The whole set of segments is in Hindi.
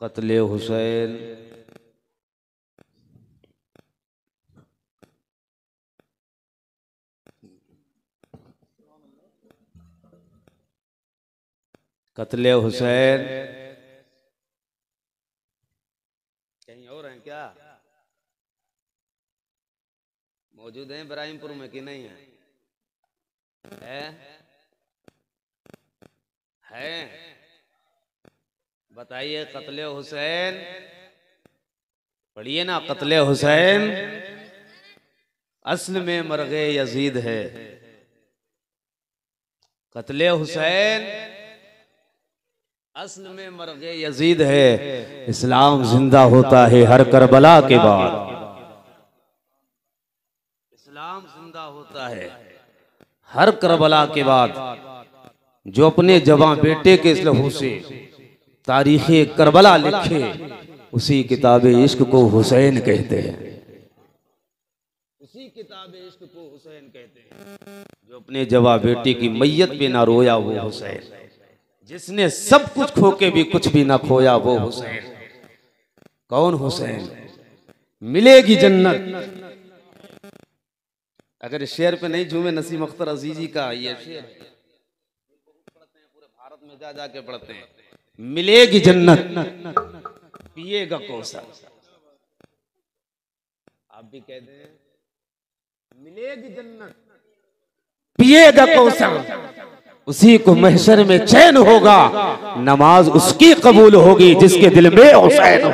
कत्ले हुसैन कत्ले हुसैन कहीं और हैं क्या? मौजूद हैं इब्राहिमपुर में कि नहीं है? है? बताइए कत्ले हुसैन पढ़िए ना। कत्ले हुसैन असल में मरगे यजीद है। कत्ले हुसैन असल में मरगे यजीद है। इस्लाम जिंदा होता है हर करबला के बाद। इस्लाम जिंदा होता है हर करबला के बाद। जो अपने जवां बेटे के इस लहू से तारीख़े करबला लिखे उसी किताब इश्क को हुसैन कहते हैं। उसी किताब इश्क को हुसैन कहते हैं। जो अपने जवां बेटे की मैयत पे ना रोया वो हुसैन। जिसने सब कुछ खो के भी कुछ भी ना खोया वो हुसैन। कौन हुसैन? मिलेगी जन्नत। अगर शेर पे नहीं झूमे नसीम अख्तर अजीजी का ये शेर पढ़ते हैं पूरे भारत में जा जाके पढ़ते हैं। मिलेगी जन्नत पिएगा कौसर। आप भी कहते हैं मिलेगी जन्नत पिएगा कौसर। उसी को महशर में चैन होगा। नमाज उसकी कबूल होगी जिसके दिल में हुसैन हो।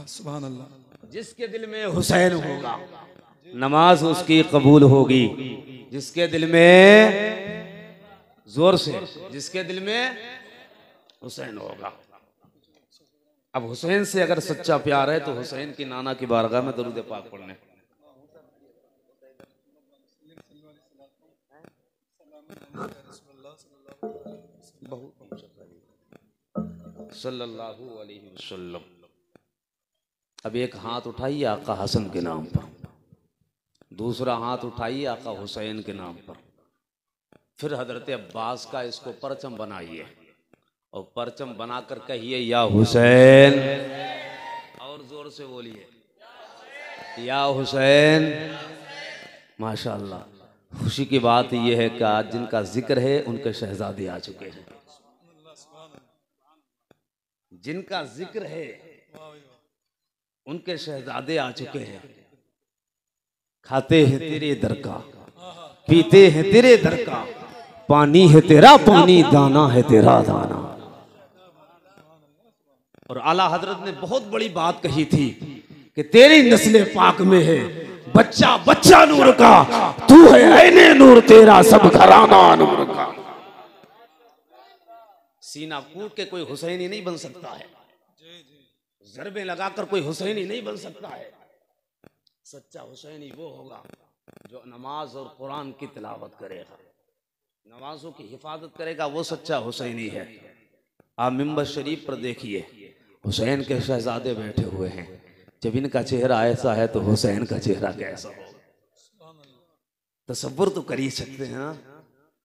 सुभान अल्लाह। जिसके दिल में हुसैन होगा नमाज उसकी कबूल होगी। जिसके दिल में जोर से जिसके दिल में हुसैन होगा। अब हुसैन से अगर सच्चा प्यार है तो हुसैन की नाना की बारगाह में दरूद पाक पढ़ने। सल्लल्लाहु अलैहि वसल्लम। अब एक हाथ उठाइए आका हसन के नाम पर, दूसरा हाथ उठाइए आका हुसैन के नाम पर। फिर हजरत अब्बास का इसको परचम बनाइए और परचम बनाकर कहिए या हुसैन। और जोर से बोलिए या हुसैन। माशाअल्लाह। खुशी की बात यह है कि आज जिनका जिक्र है उनके शहजादे आ चुके हैं। जिनका जिक्र है उनके शहजादे आ चुके हैं। खाते हैं तेरे दर का, पीते हैं तेरे दर का, पानी है तेरा पानी, दाना है तेरा दाना। और आला हजरत ने बहुत बड़ी बात कही थी कि तेरी नस्ल पाक में है बच्चा बच्चा नूर का, तू है ऐने नूर तेरा सब घराना नूर का। सीना कूट के कोई हुसैनी नहीं बन सकता है। ज़रबे लगाकर कोई हुसैनी नहीं बन सकता है। सच्चा हुसैनी वो होगा जो नमाज और कुरान की तिलावत करेगा, नमाजों की हिफाजत करेगा, वो सच्चा हुसैनी है। आप मिंबर शरीफ पर देखिए हुसैन के शहजादे बैठे हुए हैं। जब इनका चेहरा ऐसा है तो हुसैन का चेहरा कैसा होगा? तसव्वुर तो कर ही सकते हैं ना।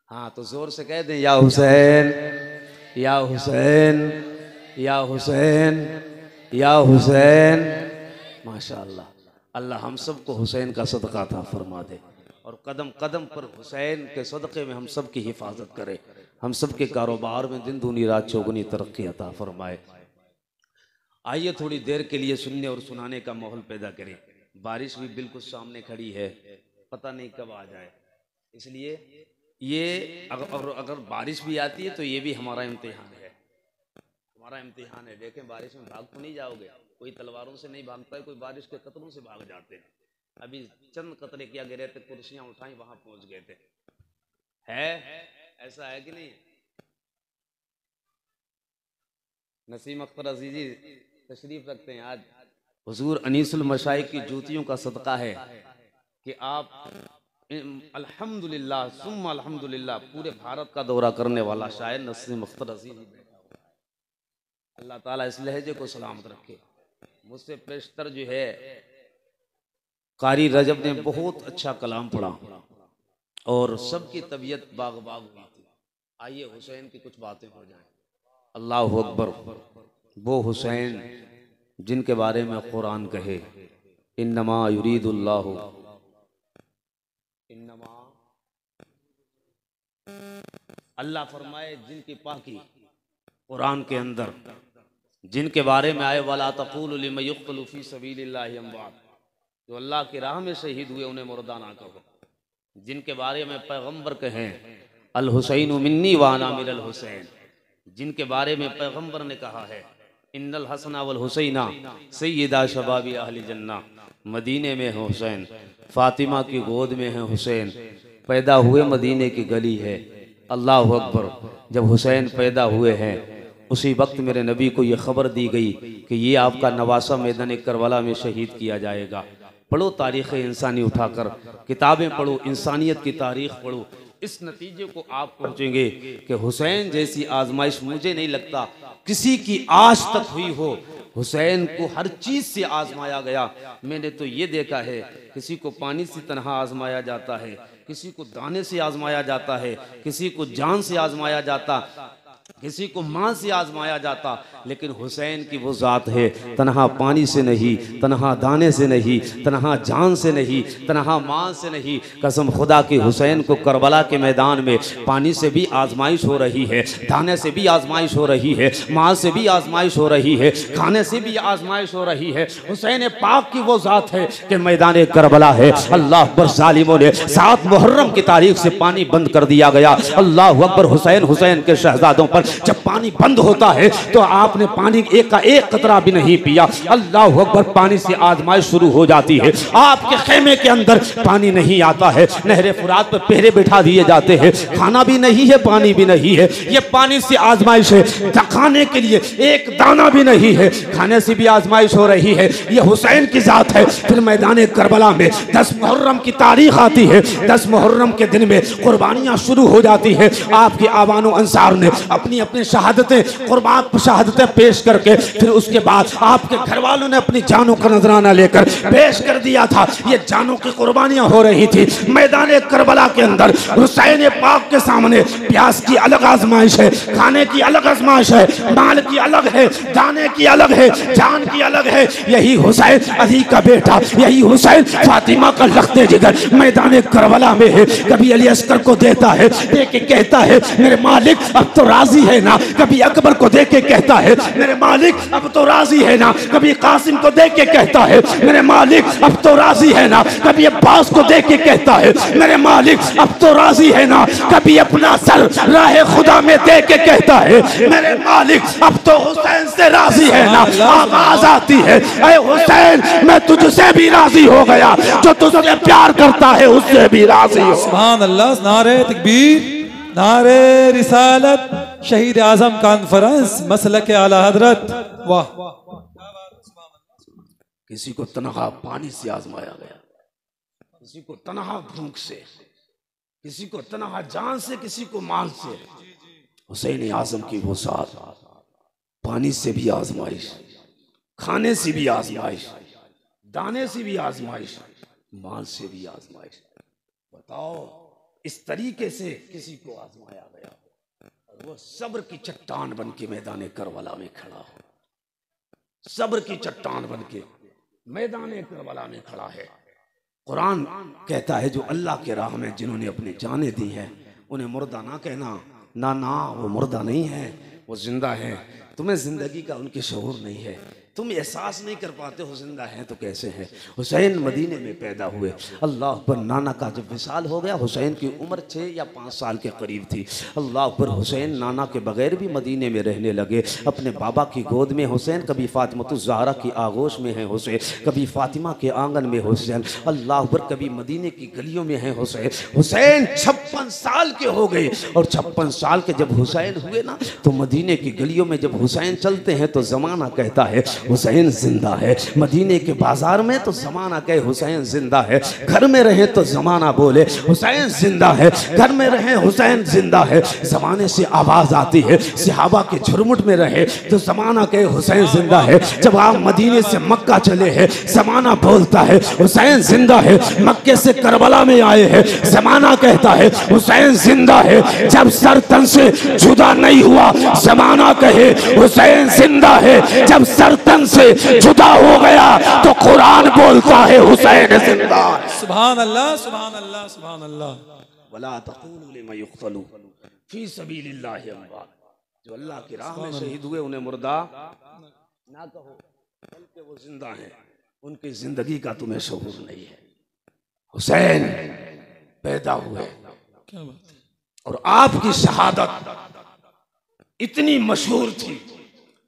हाँ तो जोर से कह दें या हुसैन या हुसैन या हुसैन या हुसैन। माशाअल्लाह। अल्लाह हम सबको हुसैन का सदका अता फरमा दे और कदम कदम पर हुसैन के सदक़े में हम सब की हिफाजत करे। हम सब के कारोबार में दिन दूनी रात चौगुनी तरक्की अता फरमाए। आइए थोड़ी देर के लिए सुनने और सुनाने का माहौल पैदा करें। बारिश भी बिल्कुल सामने खड़ी है, पता नहीं कब आ जाए, इसलिए ये अगर बारिश भी आती है तो ये भी हमारा इम्तिहान है। हमारा इम्तिहान है। देखें बारिश में भाग तो नहीं जाओगे, कोई तलवारों से नहीं भागता है, कोई बारिश के कतरों से भाग जाते हैं। अभी चंद कतरे क्या गिरे थे, कुर्सियां उठाई वहां पहुंच गए थे। है ऐसा है कि नहीं? नसीम अख्तर अजीजी तशरीफ रखते हैं। आज हुजूर अनीसुल मशाइख की जूतियों का सदका है कि आप अल्हम्दुलिल्लाह सुम्मा अल्हम्दुलिल्लाह पूरे भारत का दौरा करने वाला शायर नसीम अख्तर अजीजी बैठा हुआ। अल्लाह ताला इस लहजे को सलामत रखे। मुझसे पेशतर जो है कारी रजब ने बहुत अच्छा कलाम पढ़ा और सबकी तबीयत बाग बाग हुई थी। आइए हुसैन की कुछ बातें हो जाएं। अल्लाहु अकबर। वो हुसैन जिनके बारे में कुरान कहे इन्नमा युरीदुल्लाहु, इन्नमा अल्लाह फरमाए जिनकी पाकी कुरान के अंदर जिनके बारे में आए वाला तक़ूलु लिमन युक़्तलु फ़ी सबीलिल्लाहि अमवात, जो अल्लाह की राह में शहीद हुए उन्हें मुर्दा ना कहो। जिनके बारे में पैगंबर कहें अल हुसैन मिन्नी व अना मिनल हुसैन, जिनके बारे में पैगंबर ने कहा है इन्नल हसना वल हुसैना सय्यदा शबाबी अहली जन्ना, मदीने में है हुसैन, फातिमा की गोद में है हुसैन, पैदा हुए मदीने की गली है। अल्लाह अकबर। जब हुसैन पैदा हुए हैं उसी वक्त मेरे नबी को ये खबर दी गई कि ये आपका नवासा मैदान करबला में शहीद किया जाएगा। पढ़ो तारीख़ इंसानी उठाकर, किताबें पढ़ो, इंसानियत की तारीख़ पढ़ो, इस नतीजे को आप पहुँचेंगे कि हुसैन जैसी आजमाइश मुझे नहीं लगता किसी की आज तक हुई हो। हुसैन को हर चीज़ से आजमाया गया। मैंने तो ये देखा है किसी को पानी से तनहा आजमाया जाता है, किसी को दाने से आजमाया जाता है, किसी को जान से आजमाया जाता, किसी को मां से आजमाया जाता, लेकिन हुसैन की वो ज़ात है तनहा पानी से नहीं, तनहा दाने से नहीं, तनहा जान से नहीं, तनहा मां से नहीं। कसम खुदा की हुसैन को करबला के मैदान में पानी से भी आजमाइश हो रही है, दाने से भी आजमाइश हो रही है, मां से भी आजमाइश हो रही है, खाने से भी आजमाइश हो रही है। हुसैन पाक की वो ज़ात है कि मैदान करबला है। अल्लाह पर जालिमों ने 7 मुहर्रम की तारीख से पानी बंद कर दिया गया। अल्लाह अकबर। हुसैन के शहजादों पर जब पानी बंद होता है तो आपने पानी एक का एक कतरा भी नहीं पिया। अल्लाह अकबर। पानी से आजमाइश शुरू हो जाती है। आपके खेमे के अंदर पानी नहीं आता है, नहरे फुरात पर पहरे बिठा दिए जाते हैं, खाना भी नहीं है, पानी भी नहीं है। ये पानी से आजमाइश है, खाने के लिए एक दाना भी नहीं है, खाने से भी आजमाइश हो रही है। ये हुसैन की जात है। फिर मैदान करबला में 10 मुहर्रम की तारीख आती है। 10 मुहर्रम के दिन में कुर्बानियां शुरू हो जाती है। आपके आवानो अंसार ने अपनी अपनी शहादतें कुर्बान शहादतें पेश करके फिर उसके बाद आपके घर वालों ने अपनी जानों का नजराना लेकर पेश कर दिया था। ये जानों की कुर्बानियां हो रही थी मैदान करबला के अंदर। हुसैन पाक के सामने प्यास की अलग आजमाइश है, खाने की अलग आजमाइश है, माल की अलग है, दाने की अलग है, जान की अलग है। यही हुसैन अली का बेटा, यही हुसैन फातिमा का लख्ते जिगर मैदान करबला में है। कभी अली अस्कर को देता है, दे के कहता है मेरे मालिक अब तो राजी है ना। कभी अकबर को देख के कहता है मेरे मालिक अब तो राजी है ना। कभी कासिम को देख के कहता है मेरे मालिक अब तो राजी है ना। कभी अब्बास को देख के कहता है मेरे मालिक अब तो राजी है ना। कभी अपना सर राह खुदा में दे के कहता है मेरे मालिक अब तो हुसैन से राजी है ना। आवाज आती है ऐ हुसैन मैं तुझसे भी राजी हो गया, जो तुझसे प्यार करता है उससे भी राजी हो। सुभान अल्लाह। नारे तकबीर, नारे रिसालत, शहीद आजम कॉन्फ्रेंस, मसलक आला हजरत। वाह। किसी को तनहा पानी से आजमाया गया, किसी को तनहा भूख से, किसी को तनहा जान से, किसी को माल से। हुसैन आजम की वो साथ पानी से भी आजमाइश, खाने से भी आजमाइश, दाने से भी आजमाइश, माल से भी आजमाइश। बताओ इस तरीके से किसी को आजमाया गया और वो सब्र की चट्टान बन के मैदान करबला में खड़ा हो। सब्र की चट्टान बन के मैदान करबला में खड़ा है। कुरान कहता है जो अल्लाह के राह में जिन्होंने अपनी जानें दी हैं उन्हें मुर्दा ना कहना। ना ना, वो मुर्दा नहीं है, वो जिंदा है। तुम्हें जिंदगी का उनके शऊर नहीं है, तुम एहसास नहीं कर पाते हो जिंदा हैं तो कैसे हैं। हुसैन मदीने में पैदा हुए। अल्लाह पर। नाना का जब विसाल हो गया, हुसैन की उम्र 6 या 5 साल के करीब थी। अल्लाह पर। हुसैन नाना के बगैर भी मदीने में रहने लगे, अपने बाबा की गोद में। हुसैन कभी फातिमतुज़ ज़हरा की आगोश में है हुसैन, कभी फातिमा के आंगन में हुसैन। अल्लाह पर। कभी मदीने की गलियों में है हुसैन। हुसैन 56 साल के हो गए और 56 साल के जब हुसैन हुए ना तो मदीने की गलियों में जब हुसैन चलते हैं तो जमाना कहता है हुसैन जिंदा है। मदीने के बाजार में तो जमाना कहे हुसैन जिंदा है। घर में रहे तो जमाना बोले हुसैन जिंदा है। घर में रहे हुसैन जिंदा है। जमाने से आवाज आती है सहाबा के झुरमुट में रहे तो जमाना कहे हुसैन जिंदा है। जब आप मदीने से मक्का चले हैं जमाना बोलता है हुसैन जिंदा है। मक्के से करबला में आए हैं जमाना कहता है हुसैन जिंदा है। जब सर तन से जुदा नहीं हुआ जमाना कहे हुसैन जिंदा है। जब सर तन से जुदा हो गया तो कुरान बोलता है हुसैन जिंदा है। सुभान अल्लाह, सुभान अल्लाह, सुभान अल्लाह। वला तक़ूलू लिमन युक़्तलू फी सबीलिल्लाहि अमवात। जो अल्लाह की राह में शहीद हुए उन्हें मुर्दा ना कहो, बल्कि वो जिंदा हैं। उनकी जिंदगी का तुम्हें शऊर नहीं है। हुसैन पैदा हुए क्या बात है। और आपकी शहादत इतनी मशहूर थी,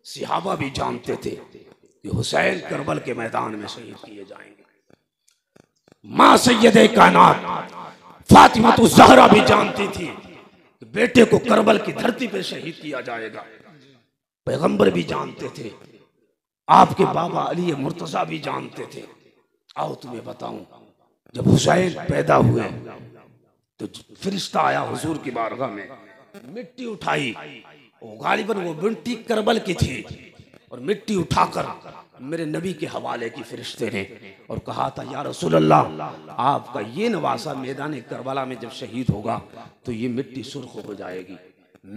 सहाबा भी जानते थे कि हुसैन करबल के मैदान में शहीद किए जाएंगे। मां सैयदे कायनात फातिमा ज़हरा भी जानती थी कि बेटे को करबल की धरती पे शहीद किया जाएगा। पैगंबर भी जानते थे, आपके बाबा अली मुर्तजा भी जानते थे। आओ तुम्हें बताऊं, जब हुसैन पैदा हुए तो फरिश्ता आया हुजूर की बारगाह में, मिट्टी उठाई। गालिबन वो मिट्टी करबल की थी और मिट्टी उठाकर मेरे नबी के हवाले की फरिश्ते ने और कहा था या रसूल अल्लाह, आपका ये नवासा मैदान करबला में जब शहीद होगा तो ये मिट्टी सुर्ख हो जाएगी।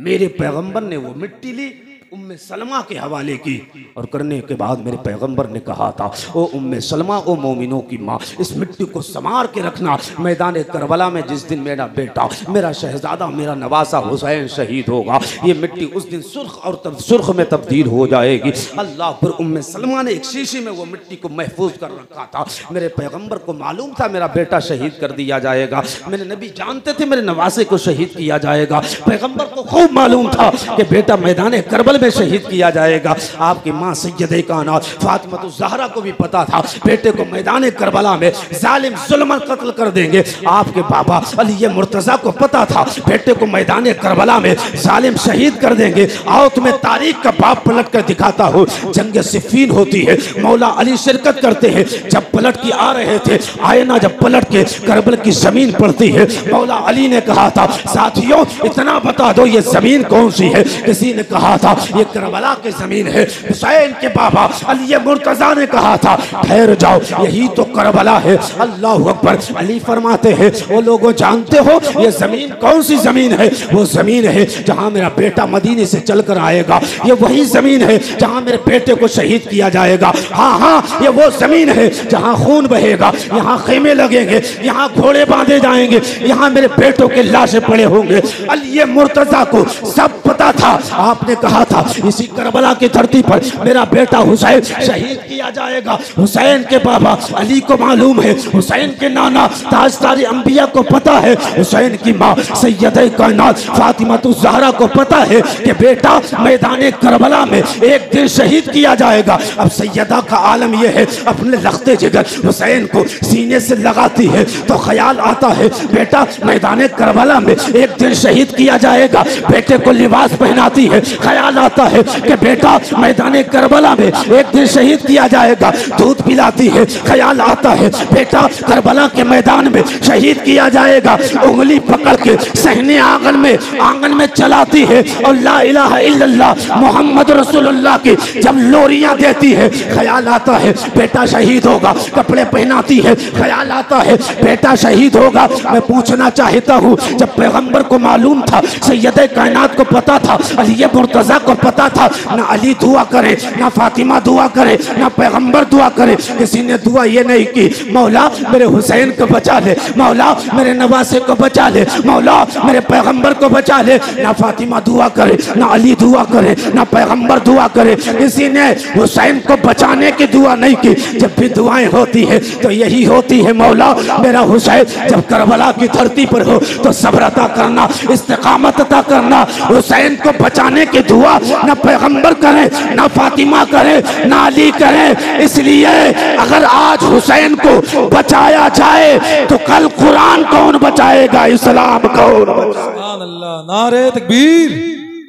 मेरे पैगंबर ने वो मिट्टी ली, उम्मे सलमा के हवाले की और करने के बाद मेरे पैगंबर ने कहा था ओ उम्मे सलमा, ओ मोमिनों की माँ, इस मिट्टी को संवार के रखना। मैदान करबला में जिस दिन मेरा बेटा, मेरा शहजादा, मेरा नवासा हुसैन शहीद होगा, ये मिट्टी उस दिन सुर्ख और तब सुर्ख में तब्दील हो जाएगी। अल्लाह पर उम्मे सलमा ने एक शीशी में वो मिट्टी को महफूज कर रखा था। मेरे पैगंबर को मालूम था मेरा बेटा शहीद कर दिया जाएगा। मेरे नबी जानते थे मेरे नवासे को शहीद किया जाएगा। पैगंबर को खूब मालूम था कि बेटा मैदान करबल में शहीद किया जाएगा। आपकी मां सैयदे कायनात फातिमा ज़हरा को भी पता था बेटे को मैदान करबला में जालिम जुल्मन कत्ल कर देंगे। आपके बाबा अली मुर्तजा को पता था बेटे को मैदान करबला में जालिम शहीद कर देंगे। आओ तुम्हें तारीख का बाप पलट कर दिखाता हूँ। जंग सिफ़ीन होती है, मौला अली शिरकत करते हैं। जब पलट के आ रहे थे, आए ना जब पलट के करबल की जमीन पड़ती है, मौला अली ने कहा था साथियों इतना बता दो ये जमीन कौन सी है। किसी ने कहा था ये करबला की जमीन है। हुसैन के बाबा अली मुर्तजा ने कहा था ठहर जाओ यही तो करबला है। अल्लाह अकबर। अली फरमाते हैं वो लोगों जानते हो ये जमीन कौन सी जमीन है? वो जमीन है जहां मेरा बेटा मदीने से चलकर आएगा। ये वही जमीन है जहां मेरे बेटे को शहीद किया जाएगा। हाँ हाँ, ये वो जमीन है जहां खून बहेगा, यहाँ खेमे लगेंगे, यहाँ घोड़े बांधे जाएंगे, यहाँ मेरे बेटों के लाशें पड़े होंगे। अली मुर्तजा को सब पता था। आपने कहा था इसी करबला की धरती पर मेरा बेटा हुसैन शहीद किया जाएगा। हुसैन के बाबा अली को मालूम है, हुसैन के नाना ताजदारी अंबिया को पता है, हुसैन की माँ सैयदे कायनात फातिमा ज़हरा को पता है कि बेटा मैदान करबला में एक दिन शहीद किया जाएगा। अब सैयदा का आलम यह है अपने लख्ते जिगर हुसैन को सीने से लगाती है तो ख्याल आता है बेटा मैदान करबला में एक दिन शहीद किया जाएगा। बेटे को लिबास पहनाती है, ख्याल आता है कि बेटा मैदान करबला में एक दिन शहीद किया जाएगा। दूध पिलाती है, ख्याल आता है बेटा करबला के मैदान में शहीद किया जाएगा। उंगली पकड़ के सहने आंगन में चलाती है और ला इलाहा इल्लल्लाह मोहम्मद रसूलुल्लाह की जब लोरियां देती है, ख्याल आता है बेटा शहीद होगा। कपड़े पहनाती है, ख्याल आता है बेटा शहीद होगा। मैं पूछना चाहता हूँ जब पैगंबर को मालूम था, सैयदे कायनात को पता था, अली मुर्तजा को पता था, ना अली दुआ करे, ना फातिमा दुआ करे, ना पैगंबर दुआ करे, किसी ने दुआ ये नहीं की मौला मेरे हुसैन को बचा ले, मौला मेरे नवासे को बचा ले, मौला मेरे पैगंबर को बचा ले। ना फातिमा दुआ करे, ना अली दुआ करे, ना पैगंबर दुआ करे, किसी ने हुसैन को बचाने की दुआ नहीं की। जब भी दुआएं होती है तो यही होती है मौला मेरा हुसैन जब करबला की धरती पर हो तो सब्र अता करना, इस्तिकामत अता करना। हुसैन को बचाने की दुआ ना पैगंबर करे, ना फातिमा करे, ना अली करे। इसलिए अगर आज हुसैन को बचाया जाए तो कल कुरान कौन बचाएगा, इस्लाम कौन बचाएगा? सुभान अल्लाह। नारे तकबीर,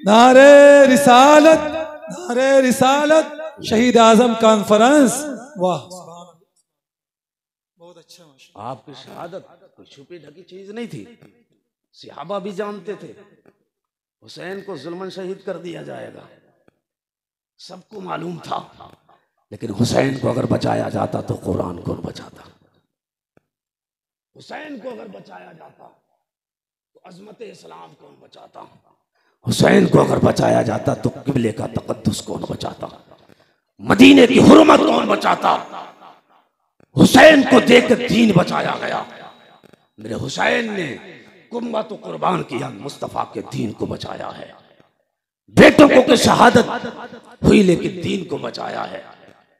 नारे रिसालत, नारे रिसालत शहीद आजम कॉन्फ्रेंस। वाह, बहुत अच्छा। आपकी शहादत कोई छुपी ढकी चीज नहीं थी। सहाबा भी जानते थे हुसैन को जुल्मन शहीद कर दिया जाएगा, सबको मालूम था। लेकिन हुसैन को अगर बचाया जाता तो कुरान कौन बचाता? हुसैन को अगर बचाया जाता तो अजमत इस्लाम कौन बचाता? हुसैन को अगर बचाया जाता तो किबले का तकद्दुस कौन बचाता? मदीने की हुर्मत कौन बचाता? हुसैन को देखकर दीन बचाया गया। मेरे हुसैन ने कुम्बा तो कुर्बान किया, मुस्तफा के दीन को बचाया है। बेटों को की शहादत हुई लेकिन दीन को बचाया है।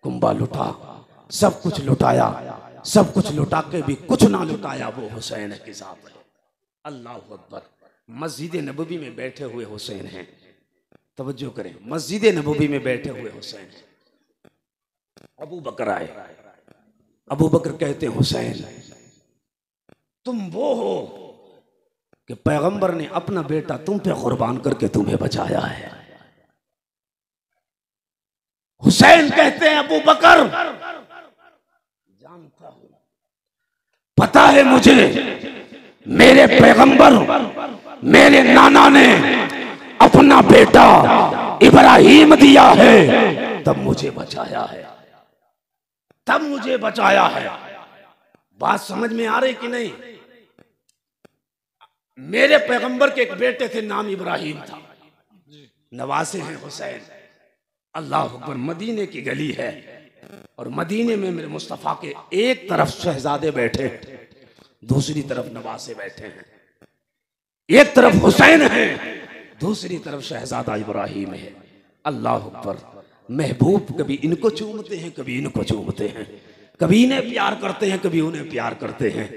कुम्बा लुटा, सब कुछ लुटाया, सब कुछ लुटा के भी कुछ ना लुटाया वो हुसैन के साथ है। अल्लाह अकबर। मस्जिद नबवी में बैठे हुए हुसैन हैं, तवज्जो करें, मस्जिद नबवी में बैठे हुए हुसैन। अबू बकर आए, अबू बकर कहते हैं हुसैन तुम वो हो कि पैगंबर ने अपना बेटा तुम पे कुर्बान करके तुम्हें बचाया है। हुसैन कहते हैं अबू बकर जानता हूं, पता है मुझे, मेरे पैगंबर मेरे नाना ने अपना बेटा इब्राहिम दिया है, तब मुझे बचाया है, तब मुझे बचाया है। बात समझ में आ रही कि नहीं? मेरे पैगंबर के एक बेटे थे, नाम इब्राहिम था, नवासे हैं हुसैन। अल्लाह अकबर। मदीने की गली है और मदीने में मेरे मुस्तफा के एक तरफ शहजादे बैठे, दूसरी तरफ नवासे बैठे हैं। एक तरफ हुसैन है, दूसरी तरफ शहजादा इब्राहिम है। अल्लाह अकबर। महबूब कभी इनको चूमते हैं, कभी इनको चूमते हैं, कभी इन्हें प्यार करते हैं, कभी उन्हें प्यार करते हैं,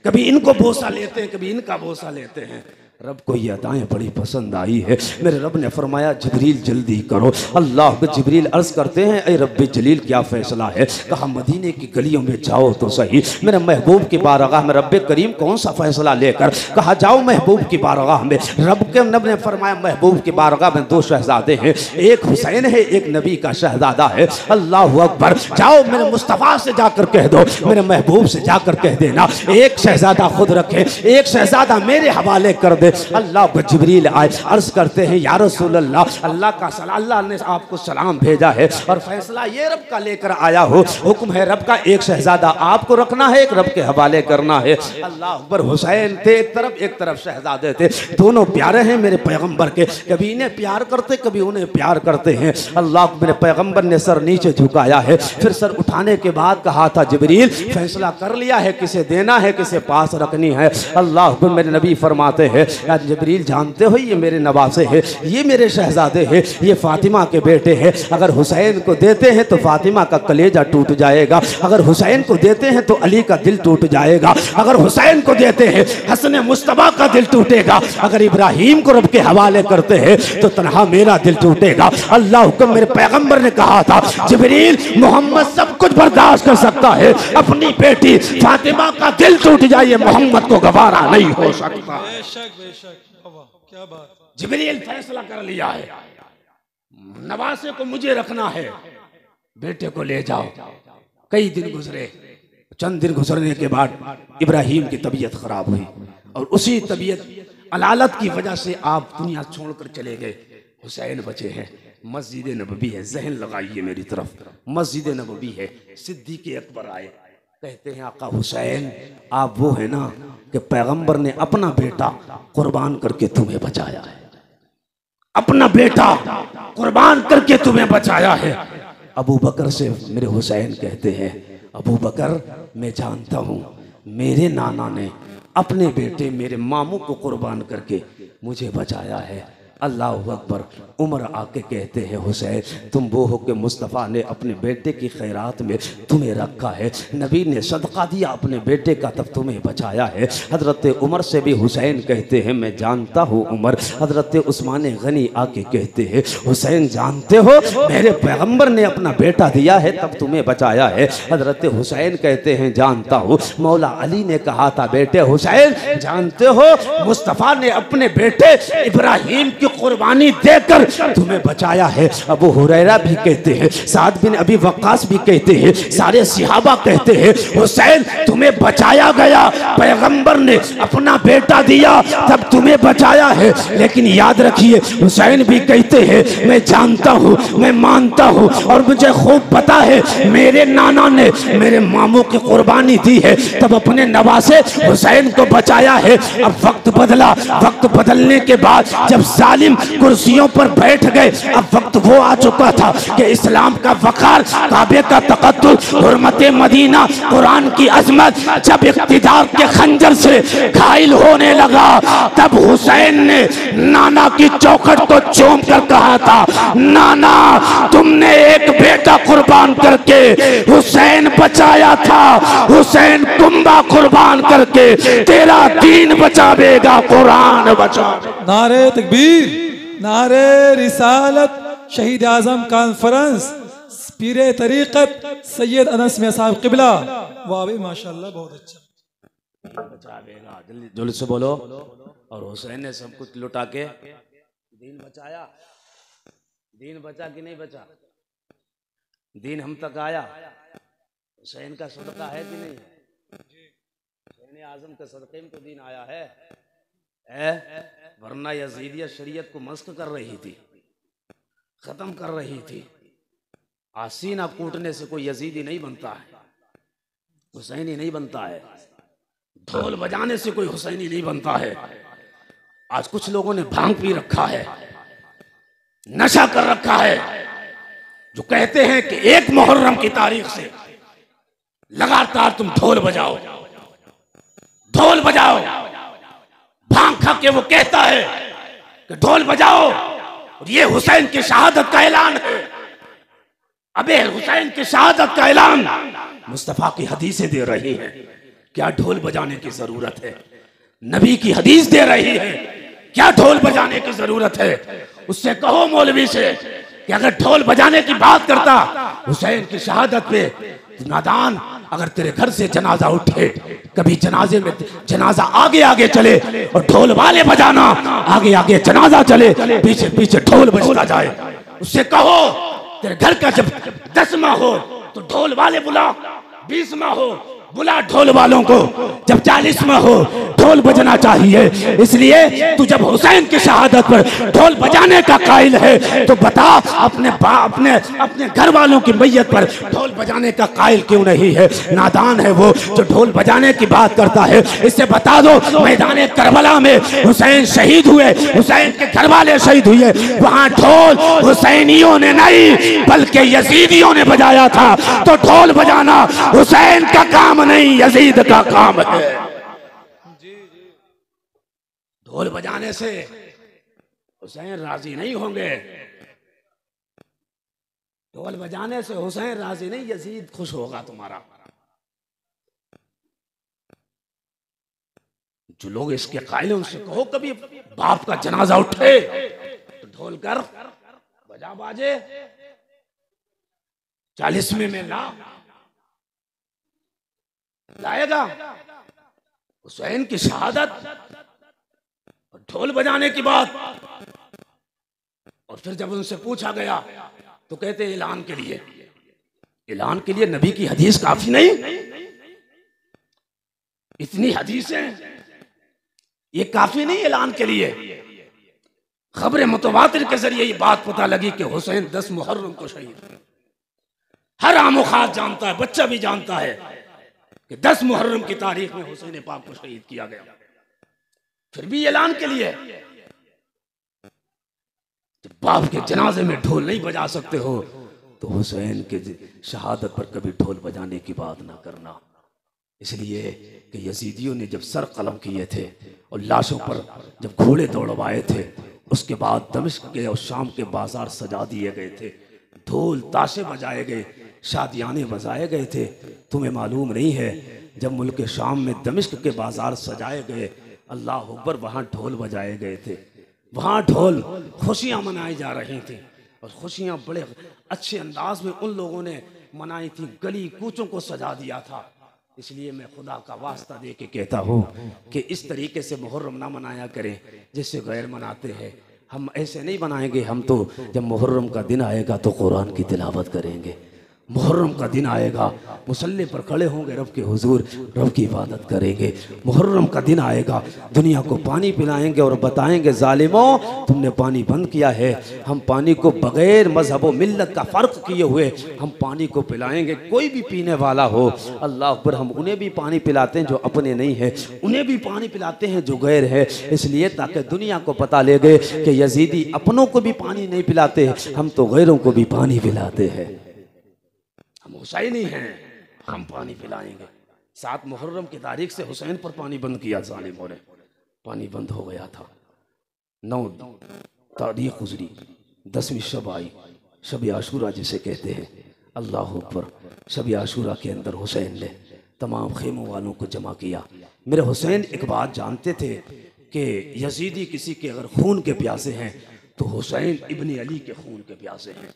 कभी इनको बोसा लेते हैं, कभी इनका बोसा लेते हैं। रब को ये अदाएं बड़ी पसंद आई है। मेरे रब ने फरमाया जिब्रील जल्दी करो। अल्लाह के जिब्रील अर्ज करते हैं ऐ रब्बे जलील क्या फैसला है? कहा मदीने की गलियों में जाओ तो सही, मेरे महबूब की बारगाह में रब्बे करीम कौन सा फैसला लेकर? कहा जाओ महबूब की बारगाह में। रब के नब ने फरमाया महबूब की बारगाह में दो शहजादे हैं, एक हुसैन है, एक नबी का शहजादा है। अल्लाह अकबर। जाओ मेरे मुस्तफा से जाकर कह दो, मेरे महबूब से जाकर कह देना एक शहजादा खुद रखे, एक शहजादा मेरे हवाले कर दे। अल्लाह को जिब्रील आए, अर्ज करते हैं या रसूल अल्लाह, अल्लाह का सलाम, अल्लाह ने आपको सलाम भेजा है और फैसला ये रब का लेकर आया हो। हुक्म है रब का, एक शहजादा आपको रखना है, एक रब के हवाले करना है। अल्लाह अकबर। हुसैन थे एक तरफ शहजादे थे, दोनों प्यारे हैं मेरे पैगंबर के, कभी इन्हें प्यार करते, कभी उन्हें प्यार करते हैं। अल्लाह मेरे पैगंबर ने सर नीचे झुकाया है, फिर सर उठाने के बाद कहा था जिब्रील फैसला कर लिया है, किसे देना है, किसे पास रखनी है। अल्लाह अकबर। मेरे नबी फरमाते हैं जिब्रील जानते हो ये मेरे नवासे हैं, ये मेरे शहजादे हैं, ये फातिमा के बेटे हैं। अगर हुसैन को देते हैं तो फातिमा का कलेजा टूट जाएगा, अगर हुसैन को देते हैं तो अली का दिल टूट जाएगा, अगर हुसैन को देते हैं हसन मुस्तफा का दिल टूटेगा, अगर इब्राहिम को रब के हवाले करते हैं तो तन्हा मेरा दिल टूटेगा। अल्लाह हुक्म। मेरे पैगंबर ने कहा था जिब्रील मोहम्मद सब कुछ बर्दाश्त कर सकता है, अपनी बेटी फातिमा का दिल टूट जाए मोहम्मद को गवारा नहीं हो सकता। क्या बात। जिब्रील फैसला कर लिया है, नवासे को मुझे रखना है, बेटे को ले जाओ। कई दिन गुजरे, चंद दिन गुजरने के बाद इब्राहिम की तबीयत खराब हुई और उसी तबीयत अलालत की वजह से आप दुनिया छोड़कर चले गए। हुसैन बचे हैं, मस्जिद नबवी है, जहन लगाइए मेरी तरफ, मस्जिद नबवी है। सिद्दीक़ अकबर आए, कहते हैं आका हुसैन आप वो है ना कि पैगंबर ने अपना बेटा कुर्बान करके तुम्हें बचाया है, अपना बेटा कुर्बान करके तुम्हें बचाया है। अबू बकर से मेरे हुसैन कहते हैं अबू बकर मैं जानता हूँ मेरे नाना ने अपने बेटे मेरे मामू को कुर्बान करके मुझे बचाया है। अल्लाह अकबर। उमर आके कहते हैं हुसैन तुम वो हो कि मुस्तफ़ा ने अपने बेटे की खैरात में तुम्हें रखा है, नबी ने सदका दिया अपने बेटे का तब तुम्हें बचाया है। हज़रत उमर से भी हुसैन कहते हैं मैं जानता हूँ उमर। हज़रत उस्मान गनी आके कहते हैं हुसैन जानते हो मेरे पैगम्बर ने अपना बेटा दिया है तब तुम्हें बचाया है। हज़रत हुसैन कहते हैं जानता हूँ। मौला अली ने कहा था बेटे हुसैन जानते हो मुस्तफ़ा ने अपने बेटे इब्राहिम की कुर्बानी देकर तुम्हें बचाया है। अबू हुरैरा भी कहते हैं, साद बिन अबी वक्कास भी कहते हैं, सारे सहाबा कहते हैं, हुसैन तुम्हें बचाया गया, पैगंबर ने अपना बेटा दिया तब तुम्हें बचाया है। लेकिन याद रखिए, हुसैन भी कहते हैं, मैं जानता हूँ, मैं मानता हूँ और मुझे खूब पता है मेरे नाना ने मेरे मामू की कुर्बानी दी है तब अपने नवासे हुसैन को बचाया है। अब वक्त बदला, वक्त बदलने के बाद जब जालिम कुर्सियों पर बैठ गए, अब वक्त वो आ चुका था कि इस्लाम का वकार, काबे का तकद्दुस, हुर्मते मदीना, कुरान की अजमत जब इक्तिदार के खंजर से घायल होने लगा, तब हुसैन ने नाना की चौखट को चूम कर कहा था, नाना तुमने एक बेटा कुर्बान करके हुसैन बचाया था, हुसैन कुंबा कुर्बान करके तेरा दीन बचावेगा, कुरान बचा। नारे तकबीर, नारे रिसालत, शहीद आजम कॉन्फ्रेंस, पीरे तरीक़त सैयद अनस में साहब किबला। वाह भाई माशाल्लाह, बहुत अच्छा। बचावेगा, जल्दी जोर से बोलो। और हुसैन ने सब कुछ लुटा के दीन बचाया। दीन बचा कि नहीं बचा? दीन हम तक आया। हुसैन का सदका है कि नहीं? हुसैन आजम के सदक़े में तो दीन आया है। वरना यजीदियत शरीयत को मस्क कर रही थी, खत्म कर रही थी। आसीना कूटने से कोई यजीदी नहीं बनता है, हुसैनी नहीं बनता है। ढोल बजाने से कोई हुसैनी नहीं बनता है। आज कुछ लोगों ने भांग पी रखा है, नशा कर रखा है, जो कहते हैं कि 1 मुहर्रम की तारीख से लगातार तुम ढोल बजाओ, ढोल बजाओ। भांग खा के वो कहता है कि ढोल बजाओ और ये हुसैन की शहादत का ऐलान है। अबे हुसैन की शहादत का ऐलान मुस्तफा की हदीसें दे रही है, क्या ढोल बजाने की जरूरत है? नबी की हदीस दे रही है, क्या ढोल बजाने की जरूरत है? उससे कहो मौलवी से कि अगर ढोल बजाने की बात करता हुसैन की शहादत पे, नादान, अगर तेरे घर से जनाजा उठे, कभी जनाजे में जनाजा आगे आगे चले और ढोल वाले बजाना, आगे आगे जनाजा चले, पीछे पीछे ढोल बजता जाए, उससे कहो तेरे घर का जब 10वां हो तो ढोल वाले बुला, 20वां हो बुला ढोल वालों को, जब 40वां हो ढोल बजना चाहिए। इसलिए तू जब हुसैन की शहादत पर ढोल बजाने का कायल है तो बता अपने अपने घर वालों की मैयत पर ढोल बजाने का कायल क्यों नहीं है? नादान है वो जो ढोल बजाने की बात करता है। इससे बता दो, मैदान करबला में हुसैन शहीद हुए, हुसैन के घर वाले शहीद हुए, वहां ढोल हुसैनियों ने नहीं बल्कि यजीदियों ने बजाया था। तो ढोल बजाना हुसैन का काम नहीं, यजीद का काम है। ढोल बजाने से हुसैन राजी नहीं होंगे, ढोल बजाने से हुसैन राजी नहीं, यजीद खुश होगा तुम्हारा। जो लोग इसके कायल हैं उनसे कहो कभी बाप का जनाजा उठे तो ढोल कर बजा बाजे, 40वें में लाएगा हुसैन की शहादत और ढोल बजाने की बात। और फिर जब उनसे पूछा गया तो कहते ऐलान के लिए, ऐलान के लिए नबी की हदीस काफी नहीं? इतनी हदीसें ये काफी नहीं ऐलान के लिए? खबरें मुतवातिर के जरिए ये बात पता लगी कि हुसैन 10 मुहर्रम को शहीद। हर आमो खास जानता है, बच्चा भी जानता है कि 10 मुहर्रम की तारीख में हुसैन पाक को शहीद किया गया। फिर भी ऐलान के लिए, जब बाप के जनाजे में ढोल नहीं बजा सकते हो तो हुसैन के शहादत पर कभी ढोल बजाने की बात ना करना। इसलिए कि यजीदियों ने जब सर कलम किए थे और लाशों पर जब घोड़े दौड़वाए थे, उसके बाद दमिश्क के और शाम के बाजार सजा दिए गए थे, ढोल ताशे बजाए गए, शादियाने बजाए गए थे। तुम्हें मालूम नहीं है जब मुल्क शाम में दमिश्क के बाजार सजाए गए, अल्लाह अकबर, वहाँ ढोल बजाए गए थे, वहाँ ढोल खुशियाँ मनाई जा रही थी और खुशियाँ बड़े अच्छे अंदाज में उन लोगों ने मनाई थी, गली कूचों को सजा दिया था। इसलिए मैं खुदा का वास्ता दे के कहता हूँ कि इस तरीके से मुहर्रम ना मनाया करें जिससे गैर मनाते हैं। हम ऐसे नहीं बनाएंगे, हम तो जब मुहर्रम का दिन आएगा तो कुरान की तिलावत करेंगे, मुहर्रम का दिन आएगा मुसल्ले पर खड़े होंगे, रब के हुजूर रब की इबादत करेंगे। मुहर्रम का दिन आएगा दुनिया को पानी पिलाएंगे और बताएंगे जालिमों तुमने पानी बंद किया है, हम पानी को बगैर मजहब व मिल्लत का फ़र्क किए हुए हम पानी को पिलाएंगे। कोई भी पीने वाला हो, अल्लाह अकबर, हम उन्हें भी पानी पिलाते हैं जो अपने नहीं है, उन्हें भी पानी पिलाते हैं जो गैर है, इसलिए ताकि दुनिया को पता लगे कि यजीदी अपनों को भी पानी नहीं पिलाते, हम तो गैरों को भी पानी पिलाते हैं। हम हुसैनी हैं, हम पानी पिलाएंगे। 7 मुहर्रम की तारीख से हुसैन पर पानी बंद किया जालिमों ने, पानी बंद हो गया था। 9 तारीख गुजरी, 10वीं शब आई, शब आशूरा जिसे कहते हैं। अल्लाह अकबर, शब आशूरा के अंदर हुसैन ने तमाम खेमों वालों को जमा किया। मेरे हुसैन एक बात जानते थे कि यजीदी किसी के अगर खून के प्यासे हैं तो हुसैन इब्न अली के खून के प्यासे हैं।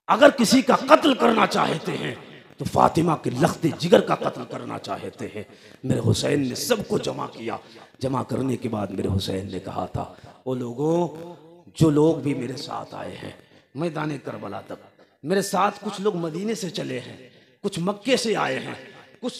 अगर किसी का कत्ल करना चाहते हैं तो फातिमा के लख्ते जिगर का कत्ल करना चाहते हैं। मेरे हुसैन ने सबको जमा किया। जमा करने के बाद मेरे हुसैन ने कहा था, वो लोगों, जो लोग भी मेरे साथ आए हैं मैदान करबला तक, मेरे साथ कुछ लोग मदीने से चले हैं, कुछ मक्के से आए हैं, कुछ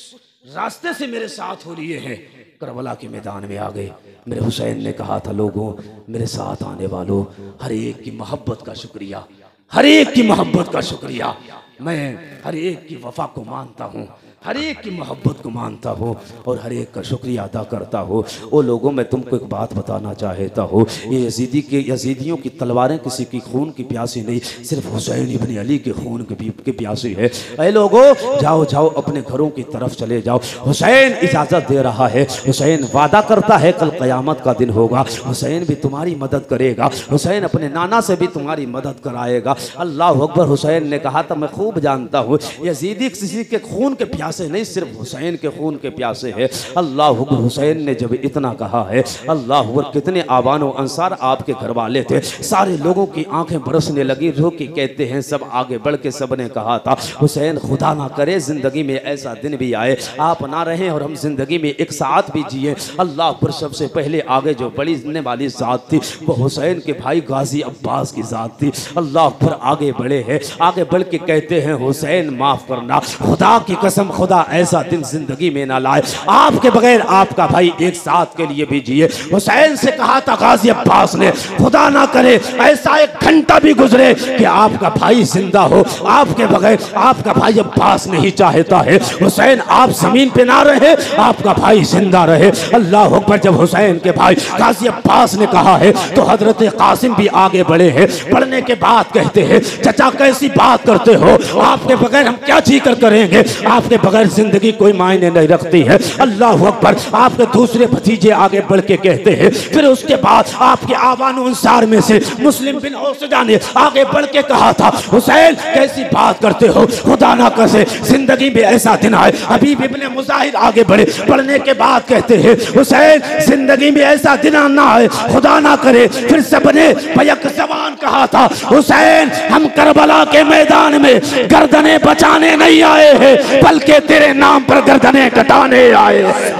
रास्ते से मेरे साथ हो लिए हैं, करबला के मैदान में आ गए। मेरे हुसैन ने कहा था, लोगों, मेरे साथ आने वालों, हर एक की मोहब्बत का शुक्रिया, हर एक की मोहब्बत का शुक्रिया। मैं हर एक की वफा को मानता हूँ, हर एक की मोहब्बत को मानता हूँ और हर एक का शुक्रिया अदा करता हूँ। ओ लोगों, मैं तुमको एक बात बताना चाहता हूँ, ये यजीदियों की तलवारें किसी की खून की प्यासी नहीं, सिर्फ हुसैन इब्न अली के खून की प्यासी है। ऐ लोगों, जाओ जाओ अपने घरों की तरफ चले जाओ। हुसैन इजाज़त दे रहा है, हुसैन वादा करता है कल क़यामत का दिन होगा, हुसैन भी तुम्हारी मदद करेगा, हुसैन अपने नाना से भी तुम्हारी मदद कराएगा। अल्लाह अकबर। हुसैन ने कहा था, मैं खूब जानता हूँ यजीदी किसी के खून के प्यासे नहीं, सिर्फ हुसैन के खून के प्यासे है। अल्लाह अकबर। हुसैन ने जब इतना कहा है, अल्लाह अकबर, कितने आवानो अंसार आपके घर वाले थे, सारे लोगों की आंखें बरसने लगी, रो के कहते हैं सब आगे बढ़ के सब ने कहा था, हुसैन खुदा ना करे जिंदगी में ऐसा दिन भी आए आप ना रहें और हम जिंदगी में एक साथ भी जिए। अल्लाह अकबर। सबसे पहले आगे जो बढ़ने वाली जात थी वो हुसैन के भाई गाजी अब्बास की जात थी। अल्लाह अकबर। आगे बढ़े हैं, आगे बढ़ के कहते हैं, हुसैन माफ करना, खुदा की कसम खुदा ऐसा दिन जिंदगी में ना लाए आपके बगैर आपका भाई एक साथ के लिए भी जिए। हुसैन से कहा था गाजी अब्बास ने, खुदा ना करे ऐसा एक घंटा भी गुजरे कि आपका भाई जिंदा हो, आपके बगैर आपका भाई अब्बास नहीं चाहता है हुसैन आप जमीन पे ना रहे, आपका भाई जिंदा रहे। अल्लाह अकबर। जब हुसैन के भाई गाजी अब्बास ने कहा है तो हजरत कासिम भी आगे बढ़े हैं, बढ़ने के बाद कहते हैं, चचा कैसी बात करते हो, आपके बगैर हम क्या जी कर करेंगे, आपके बगैर जिंदगी कोई मायने नहीं रखती है। अल्लाह अकबर। आपके दूसरे भतीजे आगे बढ़ के कहते हैं, फिर उसके बाद आपके आवान अंसार में से मुस्लिम बिन औसजा ने आगे बढ़ के कहा था, हुसैन कैसी बात करते हो, खुदा ना करे जिंदगी में ऐसा दिन आए। हबीब इब्ने मुजाहिर आगे बढ़े, बढ़ने के बाद कहते हैं, हुसैन जिंदगी में ऐसा दिन ना आए, खुदा ना करे। फिर सबने भयक जबान कहा था, हुसैन हम करबला के मैदान में गर्दनें बचाने नहीं आए हैं बल्कि तेरे नाम पर गर्दनें कटाने आए हैं।